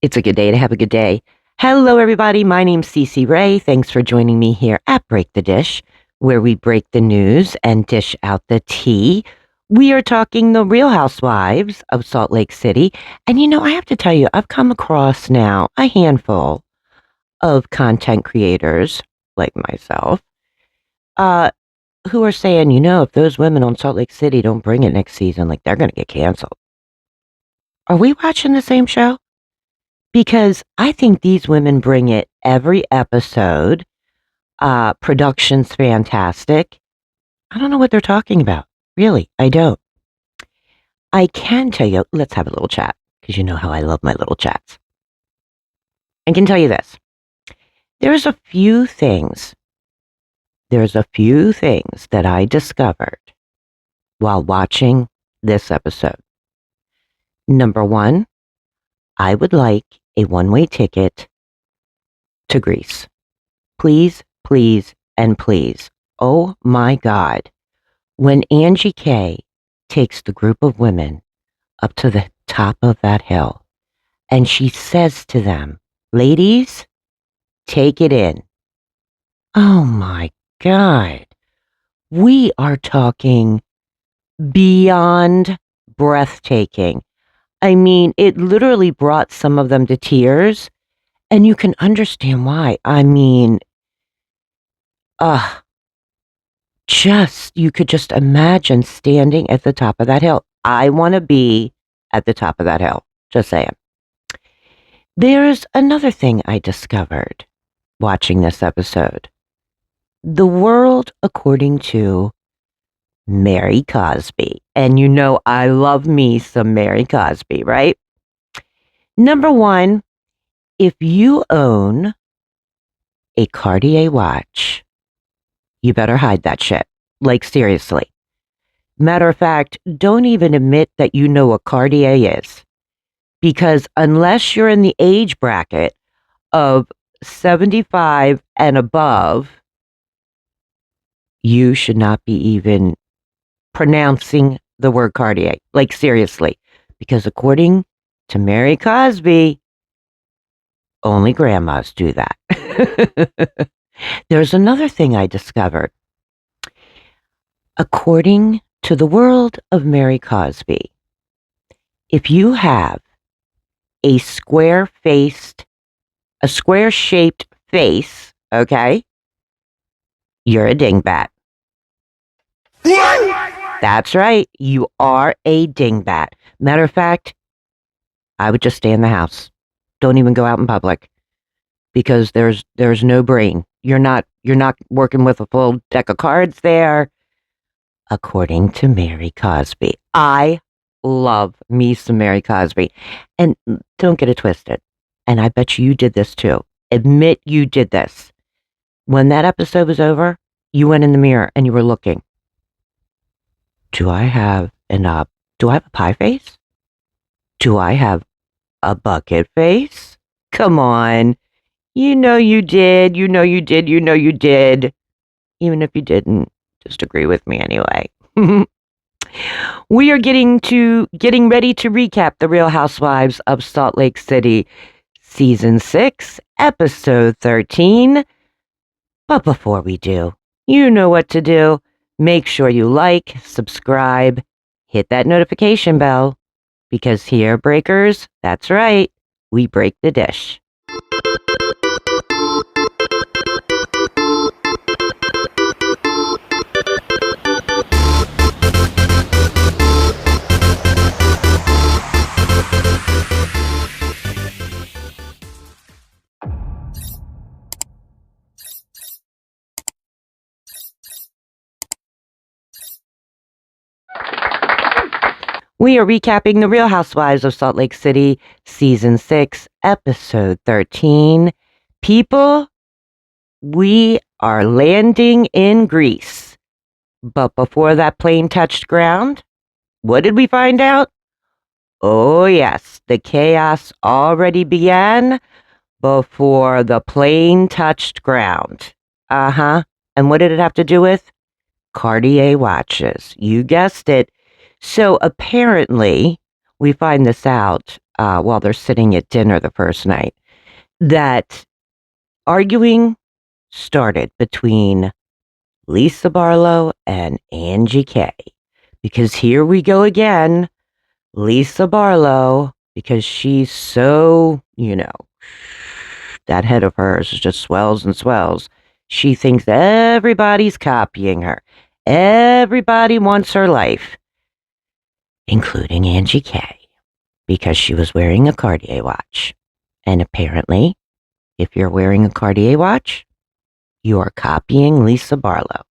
It's a good day to have a good day. Hello, everybody. My name's Cece Ray. Thanks for joining me here at Break the Dish, where we break the news and dish out the tea. We are talking the Real Housewives of Salt Lake City. And I have to tell you, I've come across now a handful of content creators like myself uh, who are saying, if those women on Salt Lake City don't bring it next season, like they're going to get canceled. Are we watching the same show? Because I think these women bring it every episode. Production's fantastic. I don't know what they're talking about. Really, I don't. I can tell you, let's have a little chat, because you know how I love my little chats. I can tell you this. There's a few things that I discovered while watching this episode. Number one, I would like a one-way ticket to Greece. Please, please, and please. Oh my God. When Angie K takes the group of women up to the top of that hill and she says to them, ladies, take it in. Oh my God. We are talking beyond breathtaking. I mean, it literally brought some of them to tears, and you can understand why. I mean, you could just imagine standing at the top of that hill. I want to be at the top of that hill. Just saying. There's another thing I discovered watching this episode. The world according to Mary Cosby. And I love me some Mary Cosby, right? Number one, if you own a Cartier watch, you better hide that shit. Like, seriously. Matter of fact, don't even admit that you know what Cartier is. Because unless you're in the age bracket of 75 and above, you should not be even pronouncing the word Cartier. Like, seriously. Because according to Mary Cosby, only grandmas do that. There's another thing I discovered. According to the world of Mary Cosby, if you have a square-shaped face, okay, you're a dingbat. That's right, you are a dingbat. Matter of fact, I would just stay in the house. Don't even go out in public, because there's no brain. You're not working with a full deck of cards there. According to Mary Cosby. I love me some Mary Cosby. And don't get it twisted. And I bet you did this too. Admit you did this. When that episode was over, you went in the mirror and you were looking. Do I have a pie face? Do I have a bucket face? Come on. You know you did. You know you did. You know you did. Even if you didn't, just agree with me anyway. We are getting ready to recap The Real Housewives of Salt Lake City, Season 6, Episode 13. But before we do, you know what to do. Make sure you like, subscribe, hit that notification bell, because here, breakers, that's right, we break the dish. We are recapping The Real Housewives of Salt Lake City, Season 6, Episode 13. People, we are landing in Greece. But before that plane touched ground, what did we find out? Oh, yes, the chaos already began before the plane touched ground. Uh-huh. And what did it have to do with? Cartier watches. You guessed it. So apparently, we find this out while they're sitting at dinner the first night, that arguing started between Lisa Barlow and Angie K. Because here we go again. Lisa Barlow, because she's so, that head of hers just swells and swells. She thinks everybody's copying her. Everybody wants her life, including Angie K, because she was wearing a Cartier watch. And apparently, if you're wearing a Cartier watch, you are copying Lisa Barlow.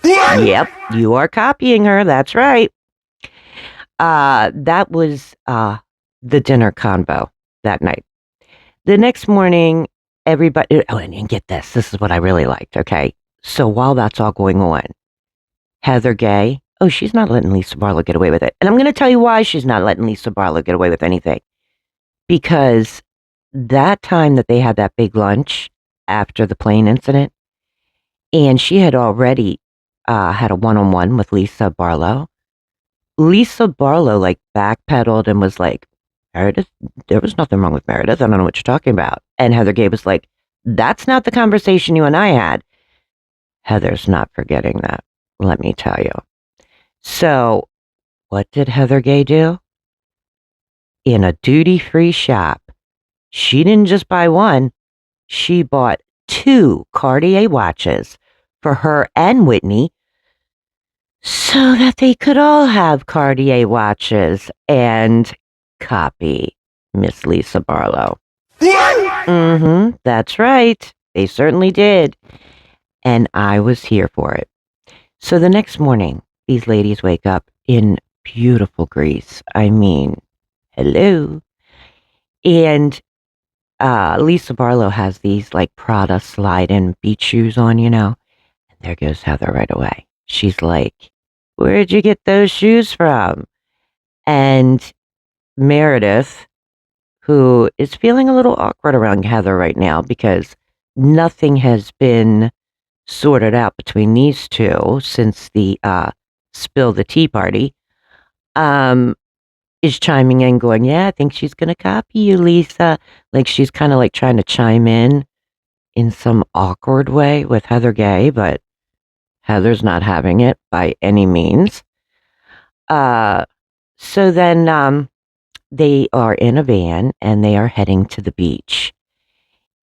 Yep, you are copying her. That's right. That was the dinner convo that night. The next morning, everybody, and get this, this is what I really liked, okay? So while that's all going on, Heather Gay, she's not letting Lisa Barlow get away with it. And I'm going to tell you why she's not letting Lisa Barlow get away with anything. Because that time that they had that big lunch after the plane incident, and she had already had a one-on-one with Lisa Barlow. Lisa Barlow backpedaled and was like, Meredith, there was nothing wrong with Meredith. I don't know what you're talking about. And Heather Gay was like, that's not the conversation you and I had. Heather's not forgetting that, let me tell you. So what did Heather Gay do? In a duty-free shop, she didn't just buy one. She bought 2 Cartier watches for her and Whitney so that they could all have Cartier watches and copy Miss Lisa Barlow. That's right. They certainly did. And I was here for it. So the next morning, these ladies wake up in beautiful Greece. I mean, hello. And Lisa Barlow has these Prada slide-in beach shoes on, And there goes Heather right away. She's like, where'd you get those shoes from? And Meredith, who is feeling a little awkward around Heather right now because nothing has been sorted out between these two since the spill the tea party, is chiming in going, yeah, I think she's going to copy you, Lisa. She's kind of trying to chime in some awkward way with Heather Gay, but Heather's not having it by any means. So then they are in a van and they are heading to the beach.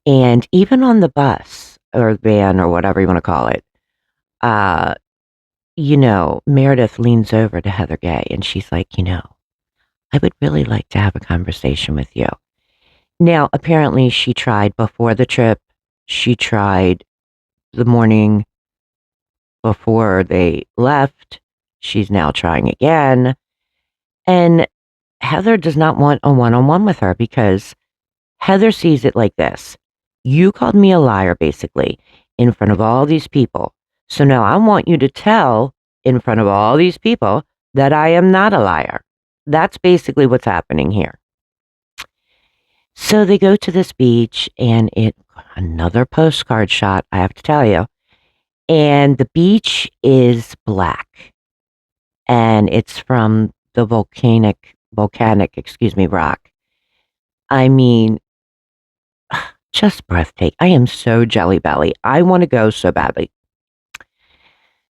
And even on the bus or van or whatever you want to call it, Meredith leans over to Heather Gay and she's like, I would really like to have a conversation with you. Now, apparently she tried before the trip. She tried the morning before they left. She's now trying again. And Heather does not want a one-on-one with her because Heather sees it like this. You called me a liar, basically, in front of all these people. So now I want you to tell in front of all these people that I am not a liar. That's basically what's happening here. So they go to this beach and another postcard shot, I have to tell you. And the beach is black. And it's from the volcanic, rock. I mean, just breathtaking. I am so jelly belly. I want to go so badly.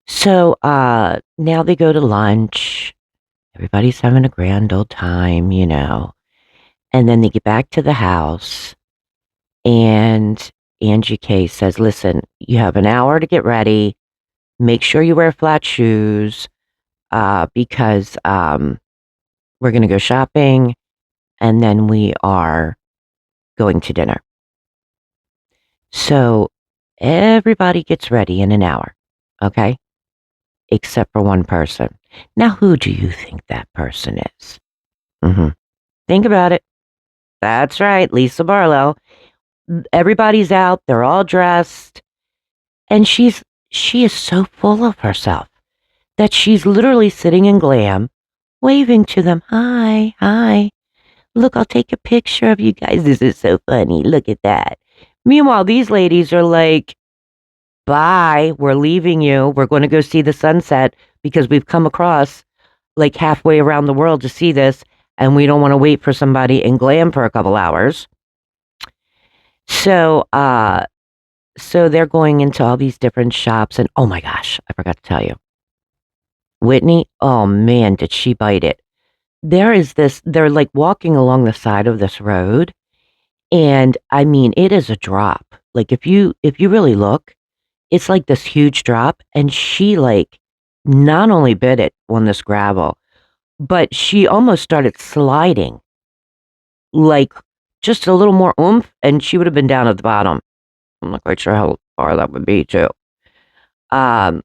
So now they go to lunch. Everybody's having a grand old time, And then they get back to the house. And Angie K says, listen, you have an hour to get ready. Make sure you wear flat shoes because we're going to go shopping. And then we are going to dinner. So everybody gets ready in an hour, okay? Except for one person. Now, who do you think that person is? Think about it. That's right, Lisa Barlow. Everybody's out. They're all dressed. And she is so full of herself that she's literally sitting in glam, waving to them. Hi, hi. Look, I'll take a picture of you guys. This is so funny. Look at that. Meanwhile, these ladies are like, bye, we're leaving you. We're going to go see the sunset because we've come across halfway around the world to see this. and we don't want to wait for somebody in glam for a couple hours. So they're going into all these different shops, and oh my gosh, I forgot to tell you. Whitney, oh man, did she bite it. They're like walking along the side of this road, and I mean, it is a drop. Like if you really look, it's like this huge drop, and she like not only bit it on this gravel, but she almost started sliding, like just a little more oomph, and she would have been down at the bottom. I'm not quite sure how far that would be, too. Um,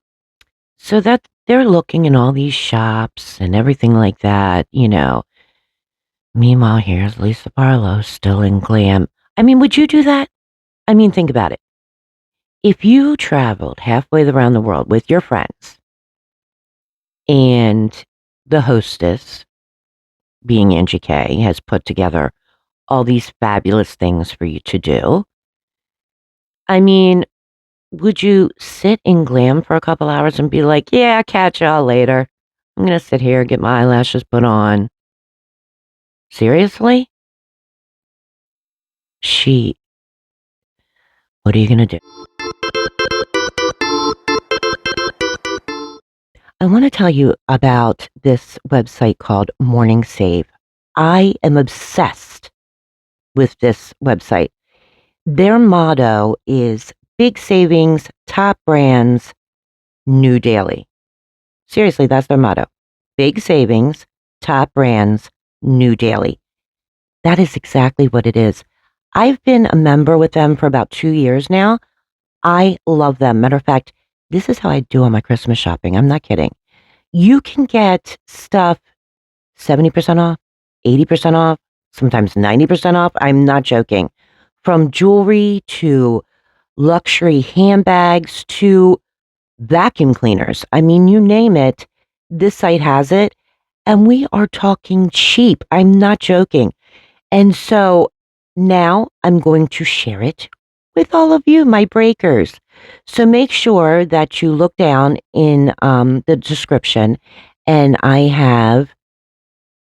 so that they're looking in all these shops and everything like that. Meanwhile, here's Lisa Barlow still in glam. I mean, would you do that? I mean, think about it. If you traveled halfway around the world with your friends and the hostess, being Angie K, has put together all these fabulous things for you to do, I mean, would you sit in glam for a couple hours and be like, yeah, catch y'all later? I'm going to sit here, get my eyelashes put on. Seriously? What are you going to do? I want to tell you about this website called MORNINGSAVE. I am obsessed with this website. Their motto is big savings, top brands, new daily. Seriously, that's their motto. Big savings, top brands, new daily. That is exactly what it is. I've been a member with them for about 2 years now. I love them. Matter of fact, this is how I do all my Christmas shopping. I'm not kidding. You can get stuff 70% off, 80% off, sometimes 90% off. I'm not joking. From jewelry to luxury handbags to vacuum cleaners. I mean, you name it, this site has it. And we are talking cheap. I'm not joking. And so now I'm going to share it with all of you, my breakers. So make sure that you look down in the description, and I have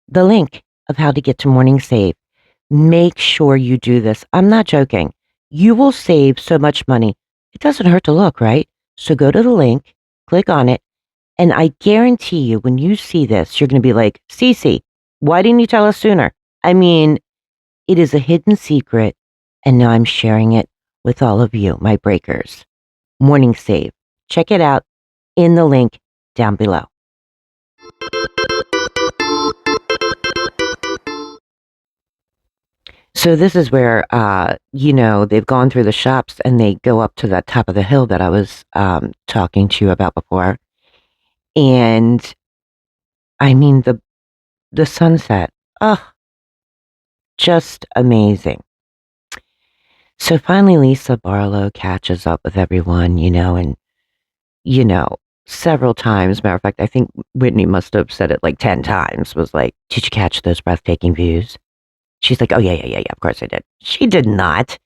the link of how to get to Morning Save. Make sure you do this. I'm not joking. You will save so much money. It doesn't hurt to look, right? So go to the link, click on it, and I guarantee you when you see this, you're going to be like, Cece, why didn't you tell us sooner? I mean, it is a hidden secret, and now I'm sharing it with all of you, my breakers. Morning Save. Check it out in the link down below. So this is where, they've gone through the shops and they go up to that top of the hill that I was talking to you about before. And I mean, the sunset, just amazing. So finally, Lisa Barlow catches up with everyone, and, several times. Matter of fact, I think Whitney must have said it like 10 times, was like, did you catch those breathtaking views? She's like, oh, yeah, of course I did. She did not.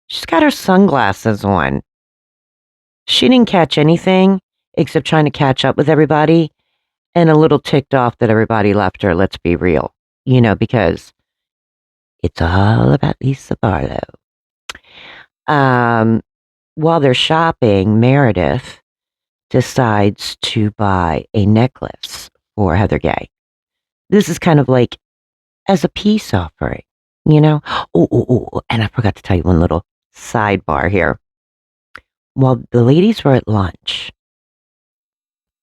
She's got her sunglasses on. She didn't catch anything except trying to catch up with everybody and a little ticked off that everybody left her, let's be real, because it's all about Lisa Barlow. While they're shopping, Meredith decides to buy a necklace for Heather Gay. This is kind of like as a peace offering, Oh, and I forgot to tell you one little sidebar here. While the ladies were at lunch,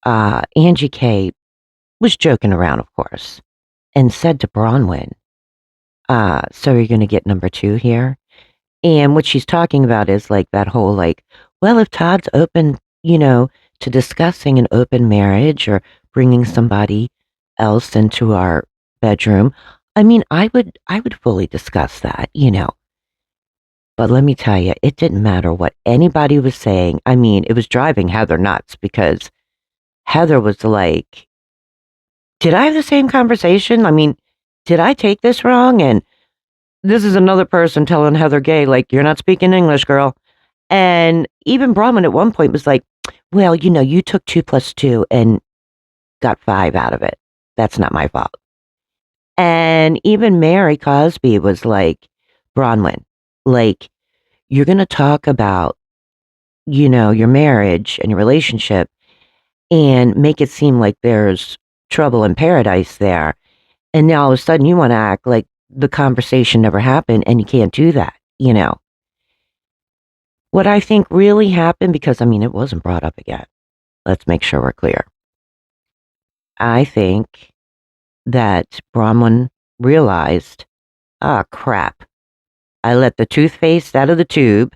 Angie K was joking around, of course, and said to Bronwyn, so you're going to get number 2 here? And what she's talking about is like that whole like, well, if Todd's open, to discussing an open marriage or bringing somebody else into our bedroom, I mean, I would fully discuss that, But let me tell you, it didn't matter what anybody was saying. I mean, it was driving Heather nuts because Heather was like, did I have the same conversation? I mean, did I take this wrong? And this is another person telling Heather Gay, like, you're not speaking English, girl. And even Brahman at one point was like, well, you took 2 + 2 and got 5 out of it. That's not my fault. And even Mary Cosby was like, Bronwyn, like, you're going to talk about, your marriage and your relationship and make it seem like there's trouble in paradise there. And now all of a sudden you want to act like the conversation never happened and you can't do that. What I think really happened, because it wasn't brought up again. Let's make sure we're clear. I think that Bronwyn realized, ah, crap. I let the toothpaste out of the tube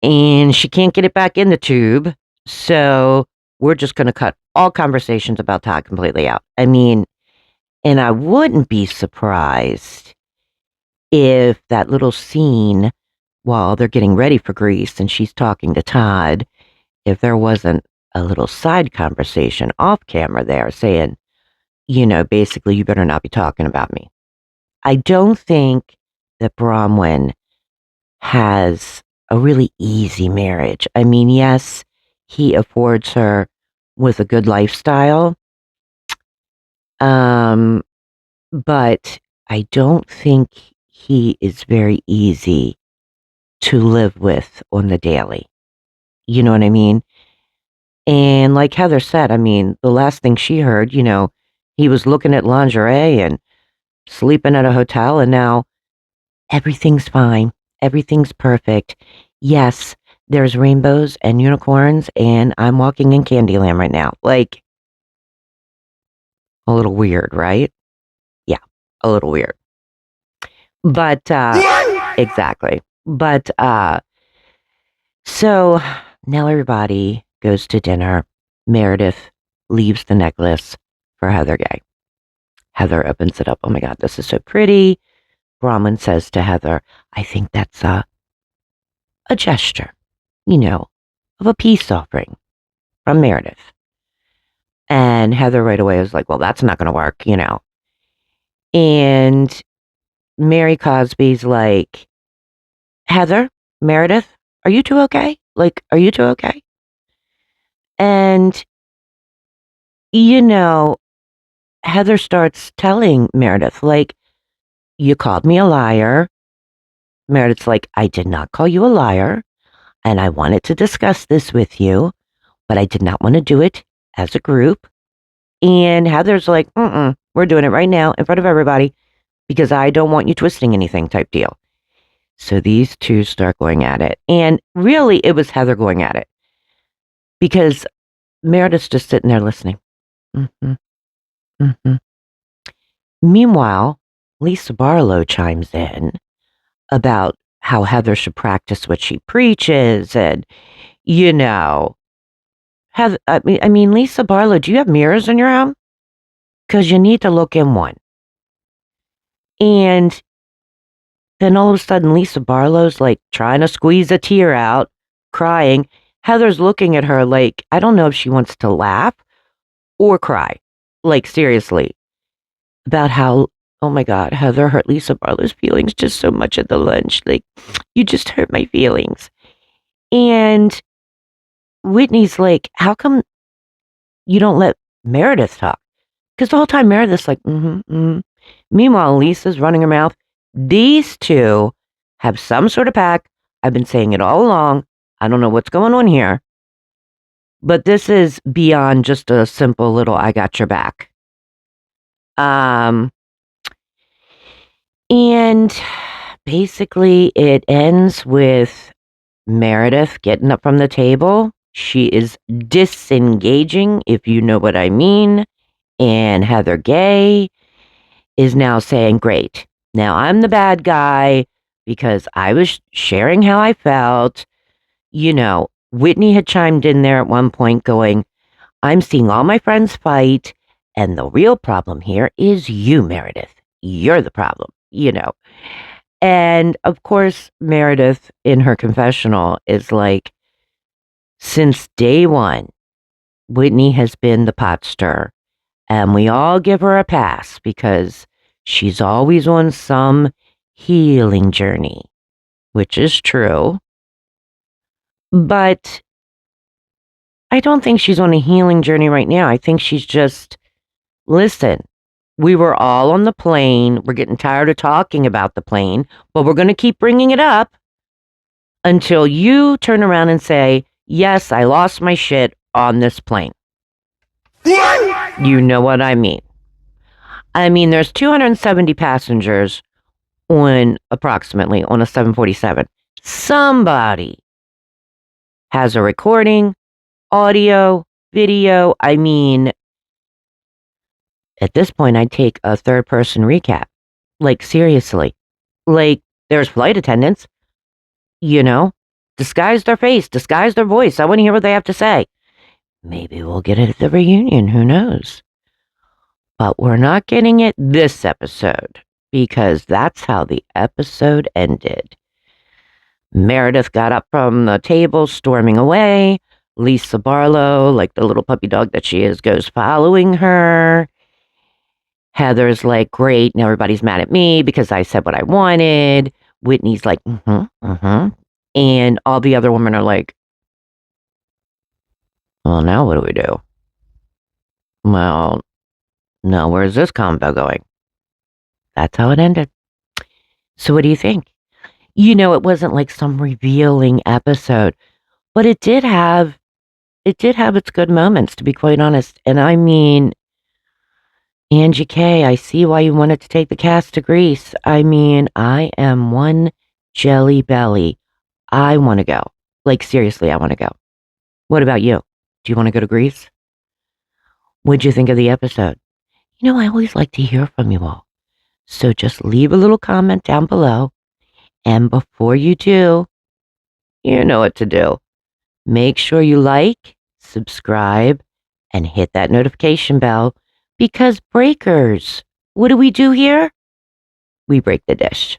and she can't get it back in the tube. So we're just going to cut all conversations about Todd completely out. And I wouldn't be surprised if that little scene while they're getting ready for Grease and she's talking to Todd, if there wasn't a little side conversation off camera there saying, basically, you better not be talking about me. I don't think that Bronwyn has a really easy marriage. Yes, he affords her with a good lifestyle. But I don't think he is very easy to live with on the daily. You know what I mean? And like Heather said, the last thing she heard, he was looking at lingerie and sleeping at a hotel, and now everything's fine. Everything's perfect. Yes, there's rainbows and unicorns, and I'm walking in Candyland right now. Like, a little weird, right? Yeah, a little weird. But, exactly. But, so now everybody goes to dinner. Meredith leaves the necklace for Heather Gay. Heather opens it up. Oh my God, this is so pretty. Bronwyn says to Heather, I think that's a gesture, of a peace offering from Meredith. And Heather right away was like, well, that's not going to work. And Mary Cosby's like, Heather, Meredith, are you two okay? Like, are you two okay? And, Heather starts telling Meredith, like, you called me a liar. Meredith's like, I did not call you a liar, and I wanted to discuss this with you, but I did not want to do it as a group. And Heather's like, we're doing it right now in front of everybody because I don't want you twisting anything type deal. So these two start going at it. And really, it was Heather going at it because Meredith's just sitting there listening. Meanwhile, Lisa Barlow chimes in about how Heather should practice what she preaches. And, Heather, Lisa Barlow, do you have mirrors in your home? Because you need to look in one. And then all of a sudden, Lisa Barlow's like trying to squeeze a tear out, crying. Heather's looking at her like, I don't know if she wants to laugh or cry. Like, seriously. About how, oh my God, Heather hurt Lisa Barlow's feelings just so much at the lunch. Like, you just hurt my feelings. And Whitney's like, how come you don't let Meredith talk? Because the whole time Meredith's like, Meanwhile, Lisa's running her mouth. These two have some sort of pact. I've been saying it all along. I don't know what's going on here. But this is beyond just a simple little, I got your back. And basically it ends with Meredith getting up from the table. She is disengaging, if you know what I mean. And Heather Gay is now saying, great, now I'm the bad guy because I was sharing how I felt. Whitney had chimed in there at one point going, I'm seeing all my friends fight, and the real problem here is you, Meredith. You're the problem, And of course, Meredith in her confessional is like, since day one, Whitney has been the pot stirrer. And we all give her a pass because she's always on some healing journey, which is true. But I don't think she's on a healing journey right now. I think she's just, listen, We were all on the plane. We're getting tired of talking about the plane, but we're going to keep bringing it up until you turn around and say, yes, I lost my shit on this plane. You know what I mean. I mean, there's 270 passengers approximately on a 747. Somebody has a recording, audio, video. I mean, at this point, I'd take a third person recap. Like, seriously. Like, there's flight attendants, disguise their face, disguise their voice. I want to hear what they have to say. Maybe we'll get it at the reunion. Who knows? But we're not getting it this episode because that's how the episode ended. Meredith got up from the table, storming away. Lisa Barlow, like the little puppy dog that she is, goes following her. Heather's like, great, now everybody's mad at me because I said what I wanted. Whitney's like, And all the other women are like, well, now what do we do? Well, now where's this combo going? That's how it ended. So what do you think? It wasn't like some revealing episode, but it did have its good moments, to be quite honest. And I mean, Angie K, I see why you wanted to take the cast to Greece. I mean, I am one jelly belly. I want to go. Like, seriously, I want to go. What about you? Do you want to go to Greece? What'd you think of the episode? I always like to hear from you all. So just leave a little comment down below. And before you do, you know what to do. Make sure you like, subscribe, and hit that notification bell because breakers, what do we do here? We break the dish.